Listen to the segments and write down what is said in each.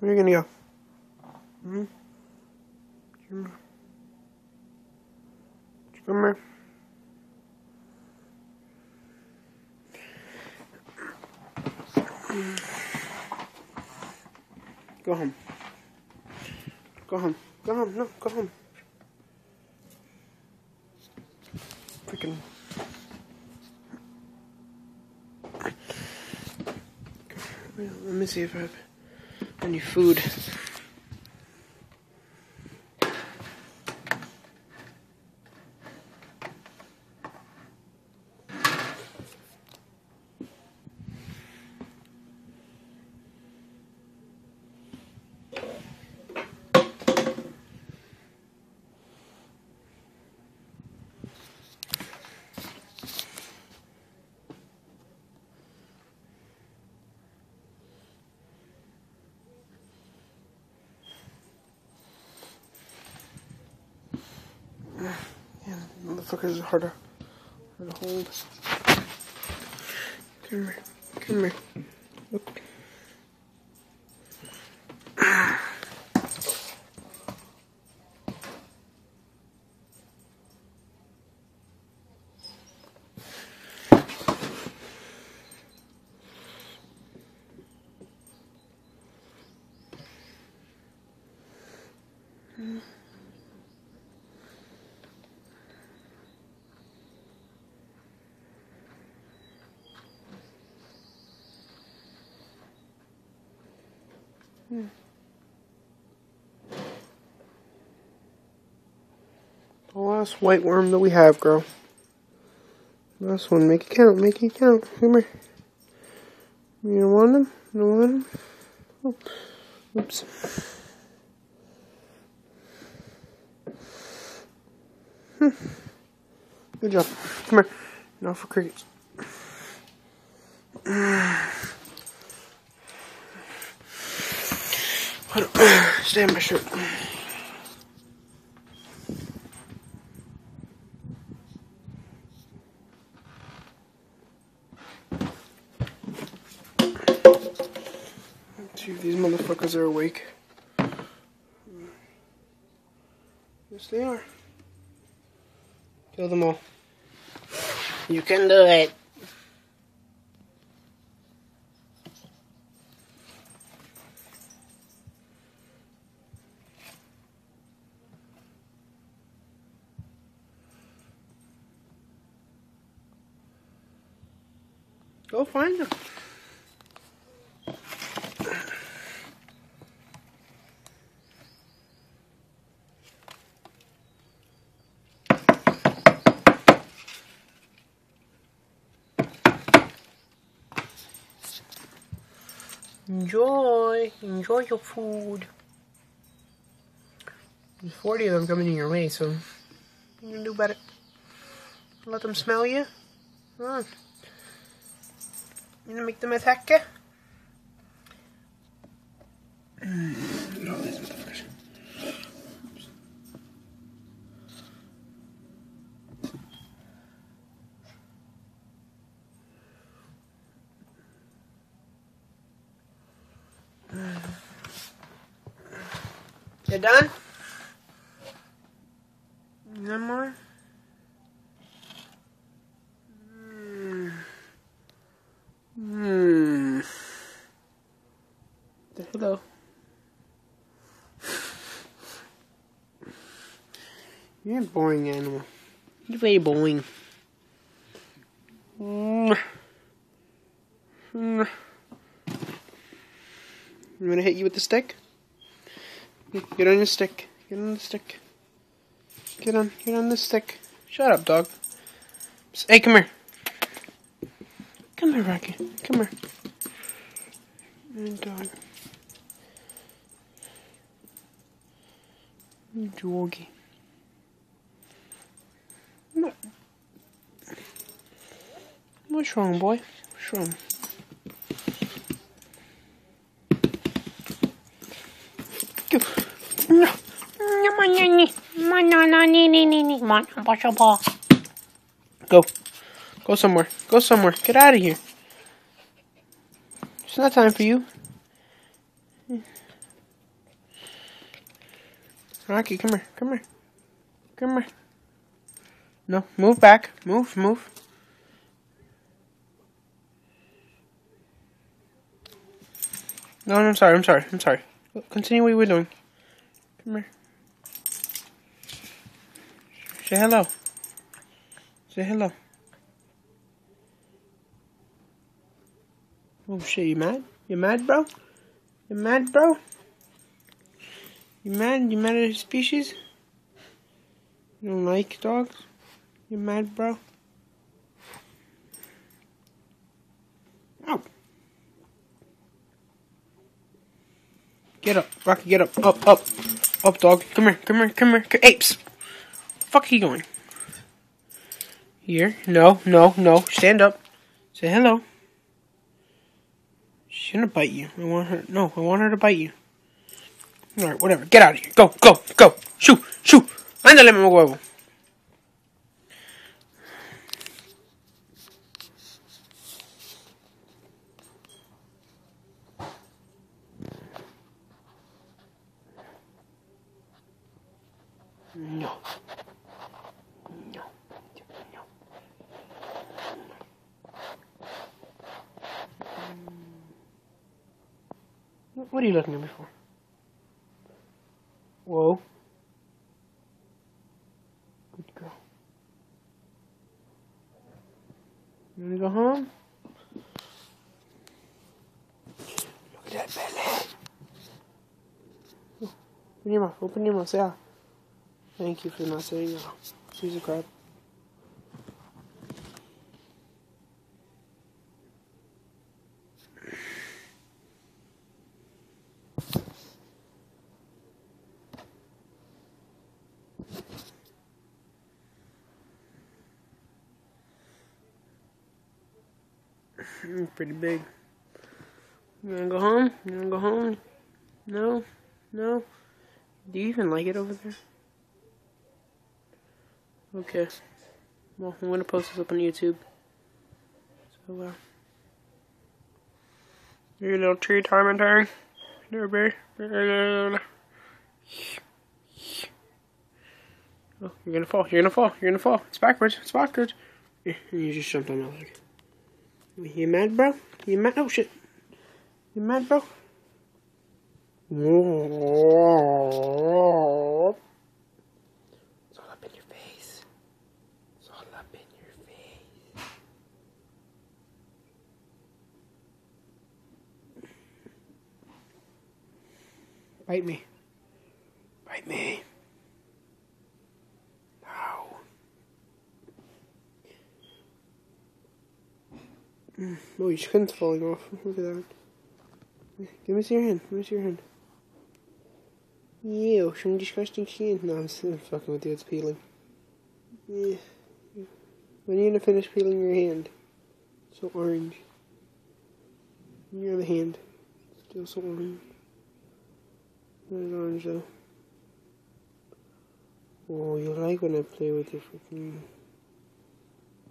Where are you gonna go? Hmm? Come here. Go home. Go home. Go home. No, go home. Freaking. Let me see if I have any food. Yeah, motherfuckers are hard to hold. Come here. Come here. Look. The last white worm that we have, girl. Last one. Make it count. Make it count. Come here. You don't want them? You don't want them? Oh. Oops. Good job. Come here. Now for crickets. Stay in my shirt. Let's see if these motherfuckers are awake. Yes, they are. Kill them all. You can do it. Go find them. Enjoy your food. There's 40 of them coming in your way, so you can do better. Let them smell you. Huh? You gonna make them attack you? You done? One more? Hello. You're a boring animal. You're very boring. You wanna hit you with the stick? Get on the stick. Get on the stick. Get on the stick. Shut up, dog. Hey, come here. Come here, Rocky. Come here. Good dog. Doggy. No. What's wrong, boy? What's wrong? Go. Go somewhere. Go somewhere. Get out of here. It's not time for you. Rocky, come here. Come here. Come here. No, move back. Move. No, I'm sorry. Continue what you were doing. Come here. Say hello. Say hello. Oh shit, you mad? You mad, bro? You mad, bro? You mad? You mad at the species? You don't like dogs? You mad, bro? Ow. Get up, Rocky, get up. Up, dog. Come here. Apes! Fuck are you going? Here. No. Stand up. Say hello. She's gonna bite you. I want her to bite you. Alright, whatever. Get out of here. Go. Shoo. Ándale, mamá huevo. No. What are you looking at me for? Whoa. Good girl. You wanna go home? Look at that belly. Open your mouth, say ah. Thank you for not saying no. She's a crab. Pretty big. You wanna go home? No? Do you even like it over there? Okay. Well, I'm gonna post this up on YouTube. So, your little tree time and turn. Oh, you're gonna fall. It's backwards. Yeah, you just jumped on my leg. You mad, bro? You mad? Oh, shit. You mad, bro? It's all up in your face. Bite me. Oh, your skin's falling off. Look at that. Give me your hand. Ew, some disgusting skin. No, I'm still fucking with you. It's peeling. Yeah. When are you gonna finish peeling your hand? So orange. Your other hand. Still so orange. Not orange though. Oh, you like when I play with your freaking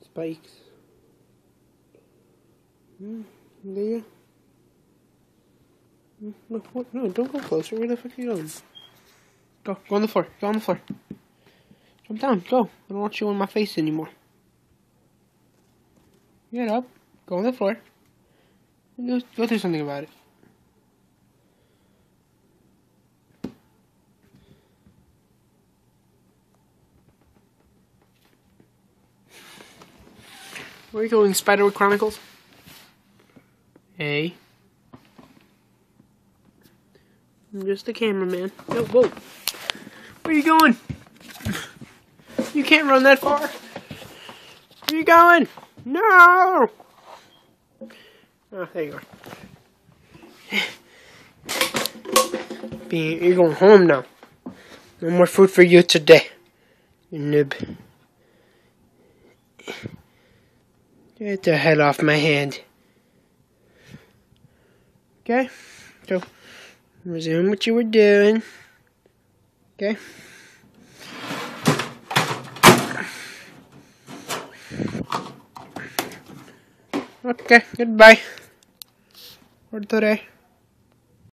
spikes. There you go. No, don't go closer. Where the fuck are you going? Go on the floor. Jump down, go. I don't want you in my face anymore. Get up. Go on the floor. Go do something about it. Where are you going, Spiderwood Chronicles? Hey. I'm just a cameraman. Oh, whoa. Where are you going? You can't run that far. Where are you going? No! Oh, there you are. You're going home now. No more food for you today. You noob. Get the hell off my hand. Okay? So, resume what you were doing. Okay? Okay, goodbye. For today.